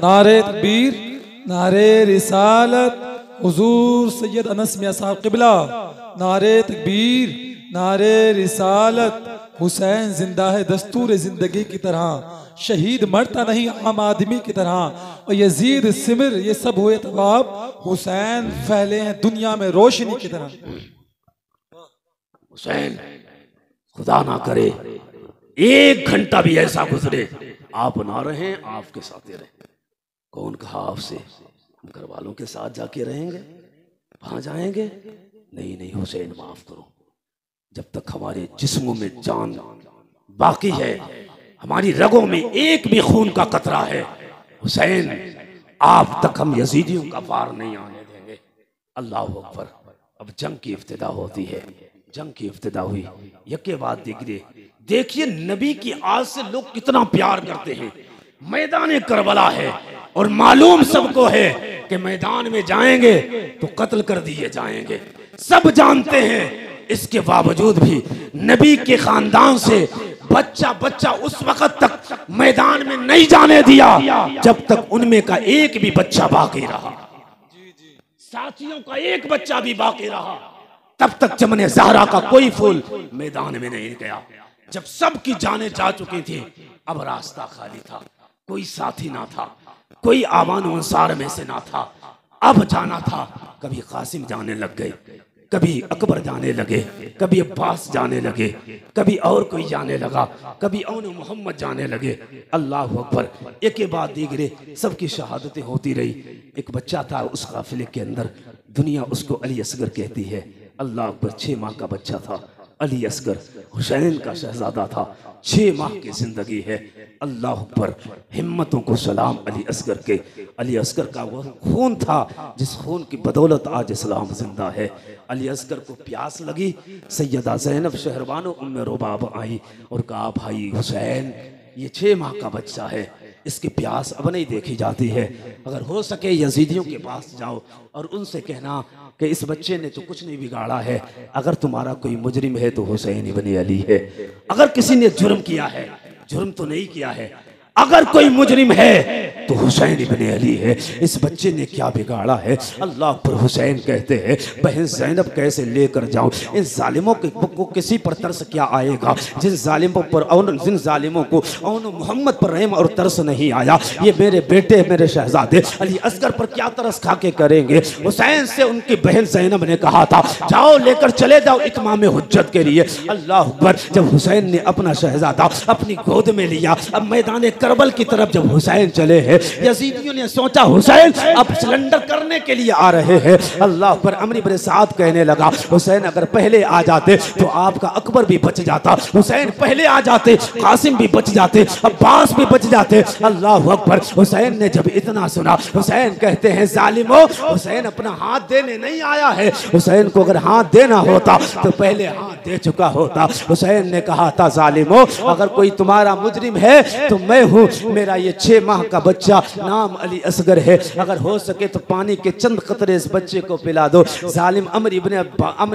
नारे तकबीर, नारे रिसालत, हुजूर सैयद अनस मियां साहब क़िबला, नारे तकबीर, नारे रिसालत। हुसैन जिंदा है दस्तूर जिंदगी की तरह, शहीद मरता नहीं आम आदमी की तरह, और यजीद सिमर ये सब हुए तबाब, हुसैन फैले हैं दुनिया में रोशनी की तरह। हुसैन खुदा ना करे एक घंटा भी ऐसा गुजरे आप ना रहें, आपके साथ रहें। कौन कहा आपसे हम घर वालों के साथ जाके रहेंगे, वहां जाएंगे? नहीं नहीं हुसैन माफ करो, जब तक हमारे जिस्मों में जान बाकी है, हमारी रगों में एक भी खून का कतरा है, हुसैन आप तक हम यजीदियों का वार नहीं आने देंगे। अल्लाह अकबर। अब जंग की इब्तिदा होती है, जंग की इब्तिदा हुई, यके बाद देखिए नबी की आज से लोग कितना प्यार करते हैं। मैदान करबला है और मालूम सबको है कि मैदान में जाएंगे तो कत्ल कर दिए जाएंगे, सब जानते हैं। इसके बावजूद भी नबी के खानदान से बच्चा बच्चा उस वक्त तक मैदान में नहीं जाने दिया जब तक उनमें का एक भी बच्चा बाकी रहा। साथियों का एक बच्चा भी बाकी रहा, तब तक चमने ज़हरा का कोई फूल मैदान में नहीं गया। जब सबकी जानें जा चुकी थी, अब रास्ता खाली था, कोई साथी ना था, कोई आवान अंसार में से ना था। अब जाना था, कभी कासिम जाने लग गए, कभी अकबर जाने लगे, कभी अब्बास जाने लगे, कभी और कोई जाने लगा, कभी औन मोहम्मद जाने लगे। अल्लाह अकबर, एक के बाद दीगरे सबकी शहादतें होती रही। एक बच्चा था उस काफिले के अंदर, दुनिया उसको अली असगर कहती है। अल्लाह अकबर, 6 माह का बच्चा था अली असगर, हुसैन का शहजादा था, 6 माह की जिंदगी है। अल्लाह अकबर, हिम्मतों को सलाम अली असगर के। अली असगर का वो खून था जिस खून की बदौलत आज इस्लाम जिंदा है। अली असगर को प्यास लगी, सैयदा ज़ैनब शहरबानो उम्मे रुबाब आई और कहा, भाई हुसैन, ये 6 माह का बच्चा है, इसकी प्यास अब नहीं देखी जाती है। अगर हो सके यजीदियों के पास जाओ और उनसे कहना कि इस बच्चे ने तो कुछ नहीं बिगाड़ा है, अगर तुम्हारा कोई मुजरिम है तो हुसैन इब्न अली है। अगर किसी ने जुर्म किया है, जुर्म तो नहीं किया है, अगर कोई मुजरिम है तो हुसैन इब्न अली है। इस बच्चे ने क्या बिगाड़ा है? अल्लाह पर हुसैन कहते हैं, बहन ज़ैनब कैसे लेकर जाऊं? इन जालिमों को किसी पर तरस क्या आएगा? जिन जालिमों को औन मोहम्मद पर रहम और तरस नहीं आया, ये मेरे बेटे, मेरे शहजादे अली असगर पर क्या तरस खा के करेंगे? हुसैन से उनकी बहन ज़ैनब ने कहा था, जाओ लेकर चले जाओ इत्माम हुज्जत के लिए। अल्लाह अकबर, जब हुसैन ने अपना शहजादा अपनी गोद में लिया, अब मैदान करबल की तरफ जब हुसैन चले हैं, यजीदियों ने सोचा हुसैन अब सिलेंडर करने के लिए आ रहे हैं। अल्लाह पर अमर इब्न साद कहने लगा, हुसैन अगर पहले आ जाते तो आपका अकबर भी बच जाता, हुसैन पहले आ जाते कासिम भी बच जाते, अब्बास भी बच जाते। अल्लाह अकबर, हुसैन ने जब इतना सुना, हुसैन कहते हैं, जालिमो, हुसैन अपना हाथ देने नहीं आया है, हुसैन को अगर हाथ देना होता तो पहले हाथ दे चुका होता। हुसैन ने कहा था, जालिमो, अगर कोई तुम्हारा मुजरिम है तो मैं हूँ, मेरा ये 6 माह का बच्चा नाम अली असगर है, अगर हो सके तो पानी के चंद कतरे इस बच्चे को पिला दो। जालिम अमर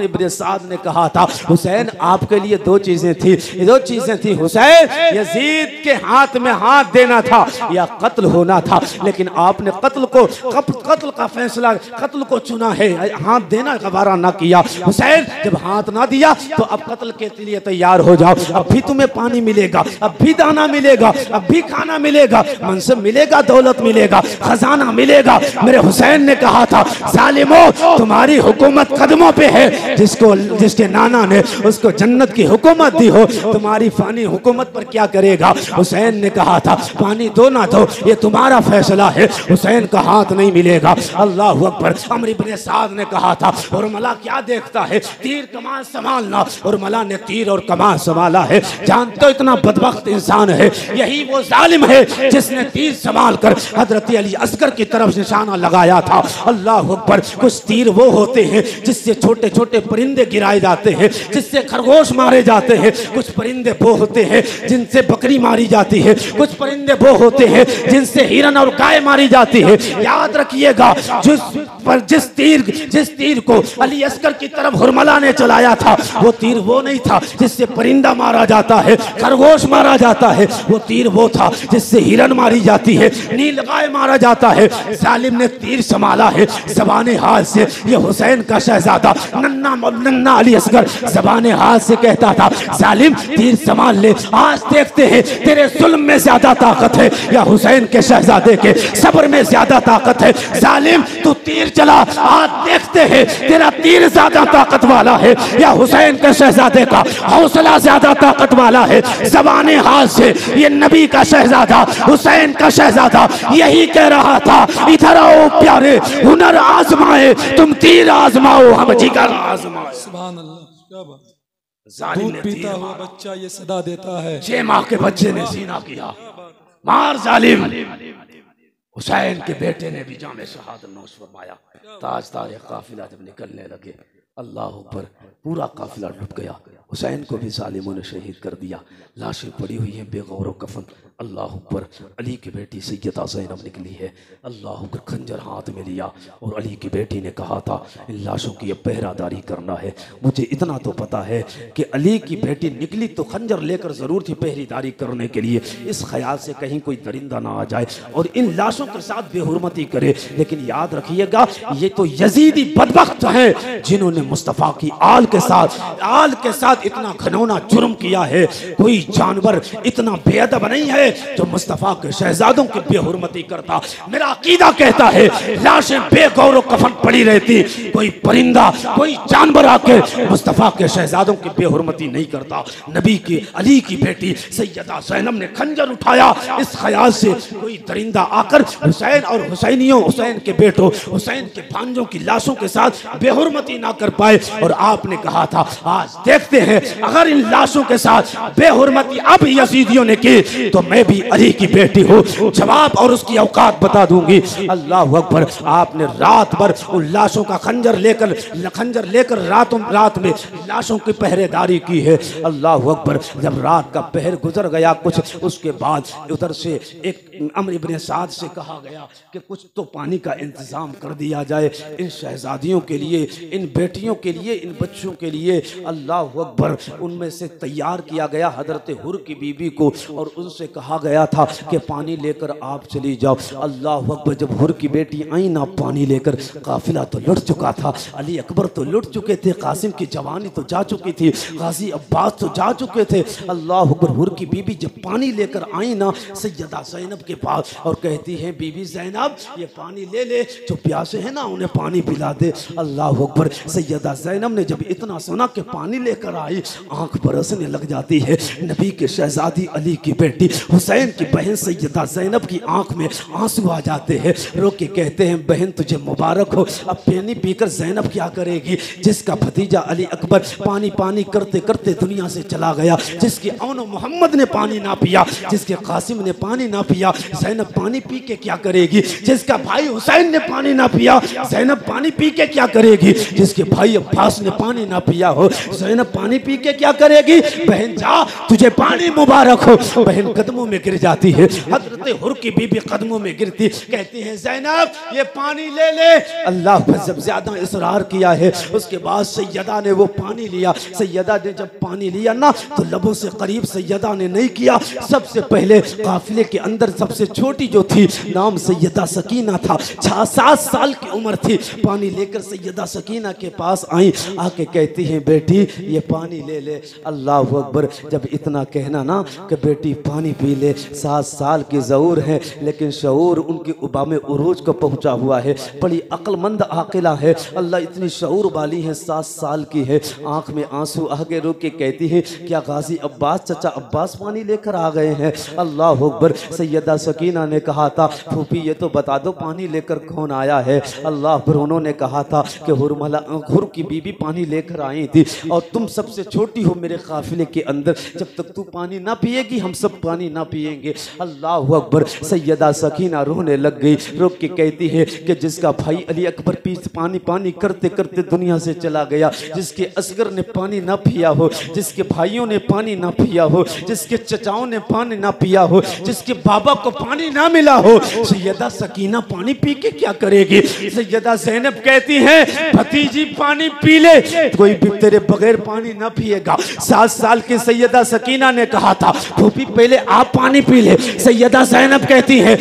इब्न साद ने कहा था, हुसैन आपके लिए 2 चीजें थी, 2 चीजें थी हुसैन, यजीद के हाथ में हाथ देना था या कत्ल होना था, लेकिन आपने कत्ल का फैसला, कत्ल को चुना है, हाथ देना गवारा ना किया। हुसैन जब हाथ ना दिया तो अब कत्ल के लिए तैयार हो जाओ, अब भी तुम्हें पानी मिलेगा, अब भी दाना मिलेगा, अब भी खाना मिलेगा, मनसब मिलेगा, दौलत मिलेगा, खजाना मिलेगा। मेरे हुसैन ने कहा था, जालिमो, तुम्हारी हुकूमत कदमों पे है, जिसके नाना ने उसको जन्नत की हुकूमत दी हो, तुम्हारी फानी हुकूमत पर क्या करेगा? हुसैन ने कहा था, पानी दो ना दो ये तुम्हारा फैसला है, हुसैन का हाथ नहीं मिलेगा। अल्लाह अकबर, अमर इब्न साद ने कहा था, और मला क्या देखता है, तीर कमान संभालना, और मला ने तीर और कमान संभाला है। जानते हो इतना बदबख्त इंसान है, यही वो जालिम है जिसने तीर संभाल कर हजरत अली असगर की तरफ निशाना लगाया था। अल्लाह अकबर, कुछ तीर वो होते हैं जिससे छोटे छोटे परिंदे गिराए जाते हैं, जिससे खरगोश मारे जाते हैं, कुछ परिंदे वो होते हैं जिनसे बकरी मारी जाती है, कुछ परिंदे वो होते हैं जिनसे हिरन और गाय मारी जाती है। याद रखिएगा, जिस तीर को अली असगर की तरफ हुरमला ने चलाया था, वो तीर वो नहीं था जिससे परिंदा मारा जाता है, खरगोश मारा जाता है, वो तीर वो था जिससे हिरन मारी जाती है, नीलगाय मारा जाता है। जालिम ने तीर संभाला है ज़बान हाल से। ये हुसैन का शहजादा नन्ना अली असगर ज़बान हाल से कहता था, जालिम तीर संभाल ले, आज देखते हैं तेरे जुल्म में ज्यादा ताकत है या हुसैन के शहजादे के सब्र में ज्यादा ताकत है। जालिम तू तीर चला, आज देखते हैं तेरा तीर ज्यादा ताकत वाला है या हुसैन के शहजादे का हौसला ज्यादा ताकत वाला है। ज़बान हाल से ये नबी का शहजादा, हुसैन का शहजादा यही कह रहा था, इधर आओ प्यारे, हुनर आजमाए, तुम तीर आजमाओ, हम जिगर आजमाए। सुभान अल्लाह, क्या बात। जालिम दूध पीता हुआ बच्चा ये सदा देता है, 6 माह के बच्चे ने सीना किया, मार जालिम। हुसैन के बेटे ने भी जामे शहादत नौश फरमाया। ताजदार काफिला जब निकलने लगे, अल्लाह पर पूरा काफिला डूब गया। हुसैन को भी जालिमों ने शहीद कर दिया, लाशें पड़ी हुई हैं बेगौर कफन। अल्लाह अकबर। अली की बेटी सैयदा ज़ैनब निकली है, अल्लाह अकबर, खंजर हाथ में लिया और अली की बेटी ने कहा था इन लाशों की अब पहरादारी करना है। मुझे इतना तो पता है कि अली की बेटी निकली तो खंजर लेकर ज़रूर थी पहरेदारी करने के लिए, इस ख्याल से कहीं कोई दरिंदा ना आ जाए और इन लाशों के साथ बेहुरमती करे। लेकिन याद रखिएगा ये तो यजीदी बदबख्त हैं जिन्होंने मुस्तफ़ा की आल के साथ इतना घिनौना जुर्म किया है। कोई जानवर इतना बेअदब नहीं है जो मुस्तफ़ा के शहजादों की बेहुरमती करता। मेरा अकीदा कहता है लाशें बेगौर कफन पड़ी रहती, कोई परिंदा कोई जानवर आके मुस्तफ़ा के शहजादों की बेहुरमती नहीं करता। नबी की अली की बेटी सैयदा ज़ैनब ने खंजर उठाया इस ख्याल से कोई दरिंदा आकर हुसैन और हुसैनियों, हुसैन के बेटों, हुसैन के भांजों की लाशों के साथ बेहुरमती ना कर पाए। और आपने कहा था आज देखते हैं अगर इन लाशों के साथ बेहुरमती अब यजीदियों ने की तो मैं भी अली की बेटी हूँ, जवाब और उसकी औकात बता दूंगी। अल्लाह अकबर। आपने रात भर उन लाशों का खंजर लेकर रात में लाशों की पहरेदारी की है। अल्लाह अकबर। जब रात का पहर गुजर गया कुछ, उसके बाद उधर से एक अम्र इब्ने साद से कहा गया कि कुछ तो पानी का इंतजाम कर दिया जाए इन शहजादियों के लिए, इन बेटियों के लिए, इन बच्चों के लिए। अल्लाह अकबर। उनमें से तैयार किया गया हजरत हुर की बीबी को और उनसे कहा गया था कि पानी लेकर आप चली जाओ। अल्लाह अकबर। जब हुर की बेटी आई ना पानी लेकर, काफिला तो लुट चुका था, अली अकबर तो लुट चुके थे, कासिम की जवानी तो जा चुकी थी, गाजी अब्बास तो जा चुके थे। अल्लाह अकबर। हुर की बीबी जब पानी लेकर आई ना सैयदा ज़ैनब के पास और कहती है बीबी ज़ैनब ये पानी ले ले, जो प्यासे हैं ना उन्हें पानी पिला दे। अल्लाह अकबर। सैयदा ज़ैनब ने जब इतना सुना कि पानी लेकर आई, आंख बरसने लग जाती है। नबी के शहजादी अली की बेटी हुसैन की बहन सैयदा ज़ैनब की आंख में आंसू आ जाते हैं, रो के कहते हैं बहन तुझे मुबारक हो, अब पानी पीकर ज़ैनब क्या करेगी, जिसका भतीजा अली अकबर पानी पानी करते करते दुनिया से चला गया, जिसके औनो मोहम्मद ने पानी ना पिया, जिसके कासिम ने पानी ना पिया, ज़ैनब पानी पी के क्या करेगी, जिसका भाई हुसैन ने पानी ना पिया, ज़ैनब पानी पी के क्या करेगी, जिसके भाई अब्बास ने पानी ना पिया हो, ज़ैनब पानी पी के क्या करेगी। बहन जा तुझे पानी मुबारक हो। बहन कदमों में गिर जाती है, हजरत हुर की बीबी कदमों में गिरती, कहती है ज़ैनब ये पानी ले ले। अल्लाह पर जब ज्यादा इसरार किया है उसके बाद सैयदा ने वो पानी लिया। सैयदा ने जब पानी लिया ना तो लबों से करीब सैयदा ने नहीं किया, सबसे पहले काफिले के अंदर सबसे छोटी जो थी नाम सैयदा सकीना था, 6-7 साल की उम्र थी। पानी लेकर सैयदा सकीना के पास आई, आके कहती हैं बेटी ये पानी ले ले। अल्लाह अकबर। जब इतना कहना ना कि बेटी पानी पी ले, 7 साल की ज़रूर है लेकिन शऊर उनकी उबाम उरूज को पहुंचा हुआ है, बड़ी अक्लमंद आकिला है, अल्लाह इतनी शऊर वाली है, 7 साल की है। आंख में आंसू आगे रुक के कहती है क्या गाजी अब्बास चचा अब्बास पानी लेकर आ गए हैं। अल्लाह अकबर। सैयदा सकीना ने कहा था फूफी ये तो बता दो पानी लेकर कौन आया है। अल्लाह अकबर। उन्होंने कहा था कि हुर की बीबी पानी लेकर आई थी और तुम सबसे छोटी हो मेरे काफिले के अंदर, जब तक तू पानी ना पिएगी हम सब पानी ना पिएंगे। अल्लाह अकबर। सैयदा सकीना रोने लग गई, रोक के कहती है कि जिसका भाई अली अकबर पानी पानी करते करते दुनिया से चला गया, जिसके असगर ने पानी ना पिया हो, जिसके भाइयों ने पानी ना पिया हो, जिसके चचाओं ने पानी ना पिया हो, जिसके बाबा को पानी ना मिला हो, सैयदा सकीना पानी पी के क्या करेगी। सैयदा ज़ैनब कहती है भतीजी पानी पी ले, कोई भी तेरे बगैर पानी ना पिएगा। 7 साल की सैयदा सकीना ने कहा था फूफी पहले आप पानी पी ले। सैयदा ज़ैनब कहती है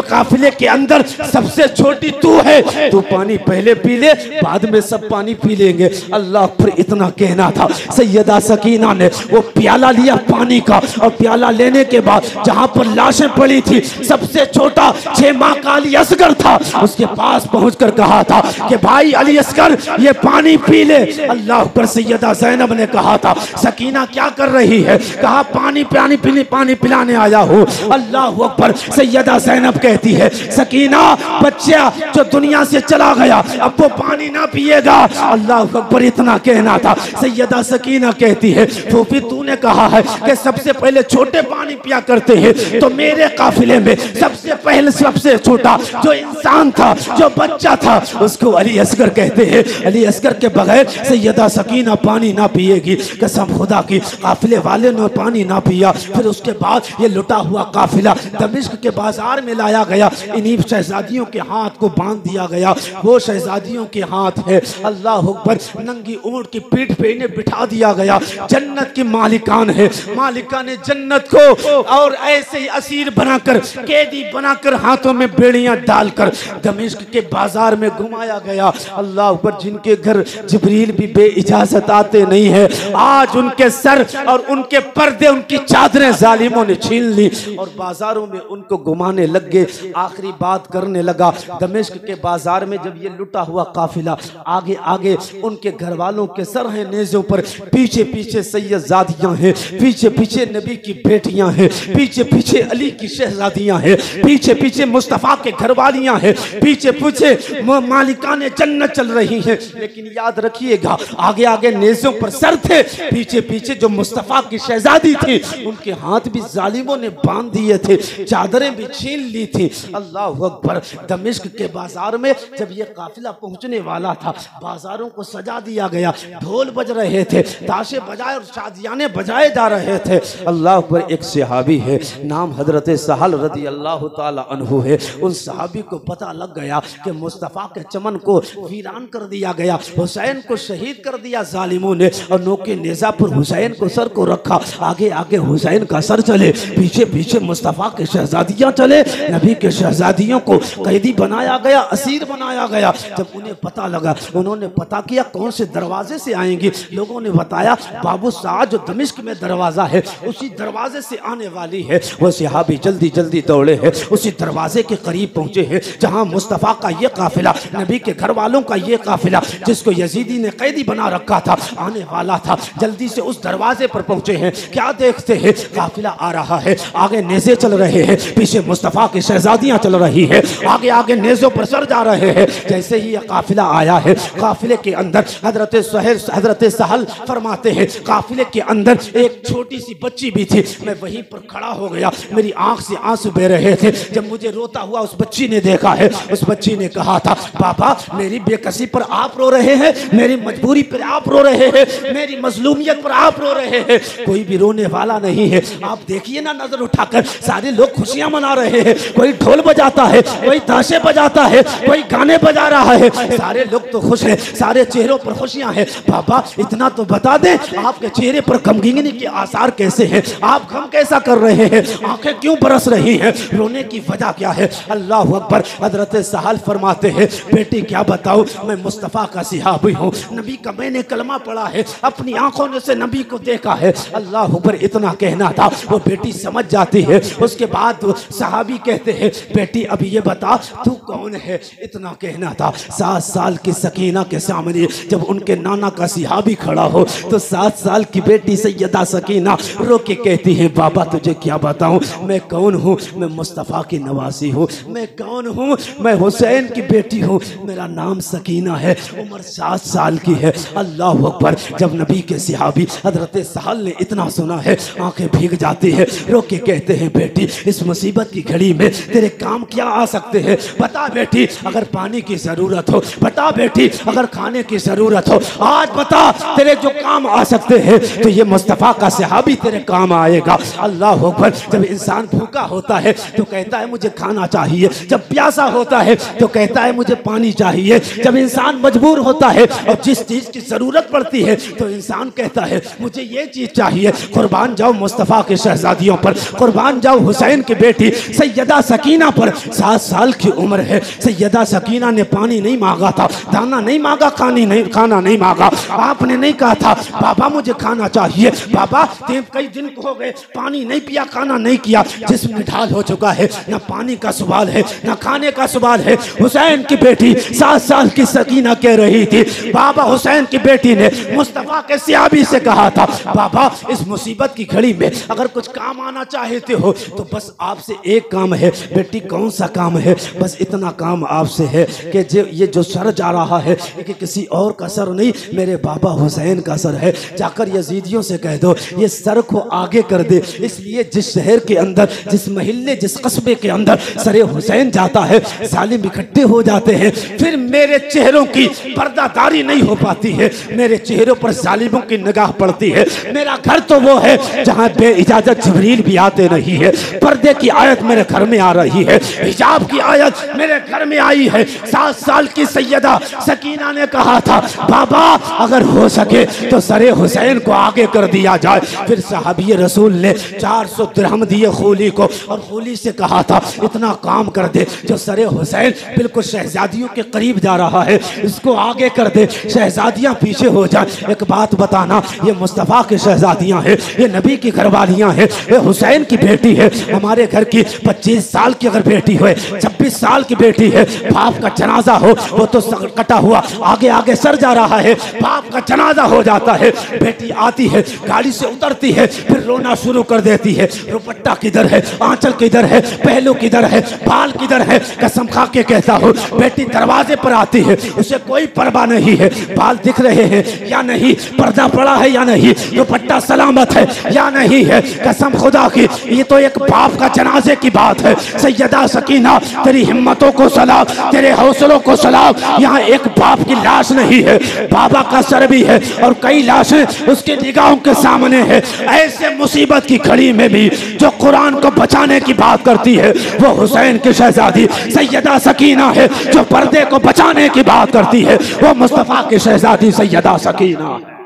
काफिले के अंदर सबसे छोटी तू है, तू पानी पहले पी ले बाद में सब पानी पी लेंगे। अल्लाह पर इतना कहना था। सैयदा सकीना ने वो प्याला लिया पानी का और प्याला लेने के बाद जहां पर लाशें पड़ी थी सबसे छोटा 6 माह का अली असगर था, उसके पास पहुंचकर कहा था कि भाई अली असगर ये पानी पी ले। अल्लाह पर सैयदा ज़ैनब ने कहा था सकीना क्या कर रही है, कहा पानी पिलाने आया हूँ। अल्लाह अकबर। सैयदा ज़ैनब कहती है सकीना बच्चा जो दुनिया से चला गया अब वो पानी ना पिएगा। अल्लाह अकबर। इतना कहना था। सैयदा सकीना कहती है फूफी तूने कहा है कि सबसे पहले छोटे पानी पिया करते हैं, तो मेरे काफिले में सबसे पहले सबसे छोटा जो इंसान था जो बच्चा था उसको अली असगर कहते हैं। अली असगर के बगैर सैयदा सकीना पानी ना पिएगी। कसम खुदा की काफिले वाले ने पानी ना पिया। फिर उसके बाद ये लुटा हुआ काफिला दमिश्क के बाजार में लाया गया। इन्हीं शहजादियों के हाथ को बांध दिया गया। वो शहजादियों के हाथ है, अल्लाह अकबर, नंगी ऊंट की पीठ पे इन्हें बिठा दिया गया। जन्नत की मालिकान है, मालिका ने जन्नत को और ऐसे ही असीर बनाकर, कैदी बनाकर, हाथों में बेड़ियां डालकर दमिश्क के बाजार में घुमाया गया। अल्लाह अकबर, जिनके घर जिब्रील भी बे इजाजत आते नहीं है, आज उनके सर और उनके पर्दे, उनकी चादरें जालिमों ने छीन ली और बाजारों में उनको घुमाने लग गए। आखिरी बात करने लगा, दमिश्क के बाजार में जब ये लुटा हुआ काफिला आगे आगे, उनके घर वालों के सर हैं नेज़ों पर, पीछे पीछे सैयदजादियां हैं, पीछे पीछे नबी की बेटियां हैं, पीछे पीछे अली की शहजादियां हैं, पीछे पीछे मुस्तफा के घरवालियां हैं, पीछे पीछे मालिकाने जन्नत चल रही हैं। लेकिन याद रखिएगा, आगे आगे नेज़ों पर सर थे, पीछे पीछे जो मुस्तफा की शहजादी थी उनके हाथ भी जालिमों ने बांध दिए थे, चादरें भी छीन ली थी। अल्लाह अकबर, दमिश्क के बाजार में जब ये काफिला पहुंचने वाला था, बाजारों को सजा दिया गया, ढोल बज रहे थे, ताशे बजाए और शादियाने बजाए जा रहे थे। अल्लाह अकबर, एक सहाबी है, नाम हजरत सहल रदी अल्लाह ताला अन्हु है। उन सहाबी को पता लग गया कि मुस्तफा के चमन को वीरान कर दिया गया, हुसैन को शहीद कर दिया जालिमों ने, और नोके नेजा पर हुसैन को सर को रखा। आगे आगे हुसैन का सर चले, पीछे पीछे मुस्तफा के शहजादियां चले। नबी के शहजादियों को कैदी बनाया गया, असीर बनाया गया। जब उन्हें पता लगा, उन्होंने पता किया कौन से दरवाजे से आएंगी। लोगों ने बताया बाबू साद जो दमिश्क में दरवाजा है उसी दरवाजे से आने वाली है। वो सहाबी जल्दी जल्दी दौड़े हैं, उसी दरवाजे के करीब पहुंचे हैं जहां मुस्तफा का ये काफिला, नबी के घर वालों का ये काफिला, जिसको यजीदी ने कैदी बना रखा था, आने वाला था। जल्दी से उस दरवाजे पर पहुंचे हैं। क्या देखते हैं, काफिला आ रहा है, आगे नेज़े चल रहे हैं, पीछे मुस्तफा की शहजादियां चल रही है, आगे आगे नेज़ों पर सर जा रहे हैं। जैसे ही यह काफिला आया है, काफिले के अंदर हजरत सहल फरमाते हैं, काफिले के अंदर एक छोटी सी बच्ची भी थी। मैं वहीं पर खड़ा हो गया, मेरी आंख से आंसू बह रहे थे। जब मुझे रोता हुआ उस बच्ची ने देखा है, उस बच्ची ने कहा था, पापा मेरी बेकसी पर आप रो रहे हैं, मेरी मजबूरी पर आप रो रहे हैं, मेरी मजलूमियत पर आप रो रहे हैं। कोई भी रोने वाला नहीं है। आप देखिए ना, नजर उठाकर सारे लोग खुशियां मना रहे हैं। कोई ढोल बजाता है, कोई ताशे बजाता है, कोई गाने बजा रहा है, सारे लोग तो खुश हैं, सारे चेहरों पर खुशियां हैं। पापा इतना तो बता दें, आपके चेहरे पर गमगीनी के आसार कैसे हैं? आप गम कैसा कर रहे हैं? आंखें क्यों बरस रही हैं? रोने की वजह क्या है? अल्लाह अकबर, हजरत सहल फरमाते हैं, बेटी क्या बताऊं, मैं मुस्तफा का सहाबी हूँ, नबी का मैंने कलमा पढ़ा है, अपनी आंखों से नबी को देखा है। अल्लाह अकबर, इतना कहना था, वो बेटी समझ जाती है। उसके बाद सहाबी कहते हैं, बेटी अब ये बता तू कौन है? इतना कहना था। 7 साल की सकीना के सामने जब उनके नाना का सहाबी खड़ा हो तो 7 साल की बेटी सैयदा सकीना रो के कहती है, बाबा तुझे क्या बताऊं, मैं कौन हूँ? मैं मुस्तफ़ा की नवासी हूँ। मैं कौन हूँ? मैं हुसैन की बेटी हूँ, मेरा नाम सकीना है, उम्र 7 साल की है। अल्लाह अकबर, जब नबी के सहाबी हजरत सहल ने इतना सुना है, आंखें भीग जाती है, रो के कहते हैं, बेटी इस मुसीबत की घड़ी में तेरे काम क्या आ सकते हैं? बता बेटी, अगर पानी की जरूरत हो, बता बेटी, अगर खाने की जरूरत हो, आज बता तेरे जो काम आ सकते हैं, तो ये मुस्तफ़ा का सहाबी तेरे काम आएगा। अल्लाह अकबर, जब इंसान भूखा होता है तो कहता है मुझे खाना चाहिए, जब प्यासा होता है तो कहता है मुझे पानी चाहिए, जब इंसान मजबूर होता है और जिस चीज की जरूरत पड़ती है तो इंसान कहता है मुझे ये चीज चाहिए। कुर्बान जाओ मुस्तफ़ा के शहजादियों पर, कुर्बान जाओ हुसैन की बेटी सैयदा सकीना पर। 7 साल की उम्र है, सैयदा सकीना ने पानी नहीं मांगा था, दाना नहीं मांगा, खाना नहीं मांगा। आपने नहीं कहा था बाबा मुझे खाना चाहिए, बाबा कई दिन हो गए पानी नहीं पिया, खाना नहीं किया। जिसमें ढाल हो चुका है, ना पानी का सवाल है, ना खाने का सवाल है। हुसैन की बेटी 7 साल की सकीना कह रही थी, बाबा हुसैन की बेटी ने मुस्तफ़ा के सहाबी से कहा था, बाबा इस मुसीबत की घड़ी में अगर कुछ काम आना चाहते हो तो बस आपसे एक काम है। बेटी कौन सा काम है? बस इतना काम आपसे है कि ये जो सर जा रहा है कि किसी और का सर नहीं, मेरे बाबा हुसैन का सर है। जाकर यजीदियों से कह दो ये सर को आगे कर दे। इसलिए जिस शहर के अंदर, जिस महल्ले, जिस कस्बे के अंदर सरे हुसैन जाता है, जालिम इकट्ठे हो जाते हैं, फिर मेरे चेहरों की पर्दादारी नहीं हो पाती है, मेरे चेहरों पर जालिमों की निगाह पड़ती है। मेरा घर तो वो है जहाँ बे इजाजत जिब्रील जिब्रील भी आते नहीं है। पर्दे की आयत मेरे घर में आ रही है, हिजाब की आयत मेरे घर में आई है। 7 साल की सैयदा सकीना ने कहा था, बाबा अगर हो सके तो सरे हुसैन को आगे कर दिया जाए। फिर सहाबी रसूल ने 400 दिरहम दिए खूली को, और खूली से कहा था इतना काम कर दे जो सरे हुसैन बिल्कुल शहजादियों के करीब जा रहा है, इसको आगे कर दे, शहजादियां पीछे हो जाए। एक बात बताना, ये मुस्तफ़ा की शहजादियां हैं, ये नबी की घरवालियां हैं, ये हुसैन की बेटी है। हमारे घर की 25 साल की अगर बेटी हो, 26 साल की बेटी है, बाप का जनाजा हो, वो तो कटा हुआ आगे आगे सर जा रहा है, बाप का जनाजा हो जाता है, बेटी आती है, गाड़ी से उतरती है, फिर रोना शुरू कर देती है, दुपट्टा किधर है, आंचल किधर है, पहलू किधर है, बाल किधर है। कसम खा के कहता हूँ, बेटी दरवाजे पर आती है, उसे कोई परवाह नहीं है बाल दिख रहे हैं या नहीं, पर्दा पड़ा है या नहीं, दुपट्टा सलामत है या नहीं है। कसम खुदा की, ये तो एक बाप का जनाजे की बात है। सैयदा सकीना, तेरी हिम्मतों को सलाम, तेरे हौसलों को सलाम। यहाँ एक बाप की लाश नहीं है, बाबा का सर भी है, और कई लाशें उसकी निगाहों के सामने है। ऐसे मुसीबत की घड़ी में भी जो कुरान को बचाने की बात करती है, वो हुसैन की शहजादी सैयदा सकीना है। जो पर्दे को बचाने की बात करती है, वो मुस्तफा की शहजादी सैयदा सकीना है।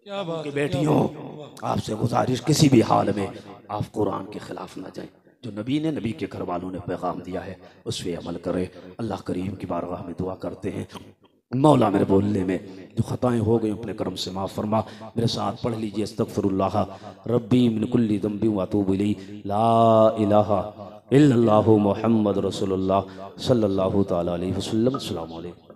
क्या बात की बेटियों, आपसे गुजारिश, किसी भी हाल में आप कुरान के खिलाफ ना जाएं। जो नबी ने, नबी के घर वालों ने पैगाम दिया है, उस पर अमल करें। अल्लाह करीम की बारगाह में दुआ करते हैं, मौला मेरे बोलने में जो खताएं हो गई अपने करम से माफ़ फरमा। मेरे साथ पढ़ लीजिए, अस्तगफिरुल्लाह रब्बी मिन कुल्ली ज़ंबि व अतूबु इलैहि, ला इलाहा इल्लल्लाहु मुहम्मद रसूलुल्लाह सल्लल्लाहु तआला अलैहि वसल्लम। अस्सलामु अलैकुम।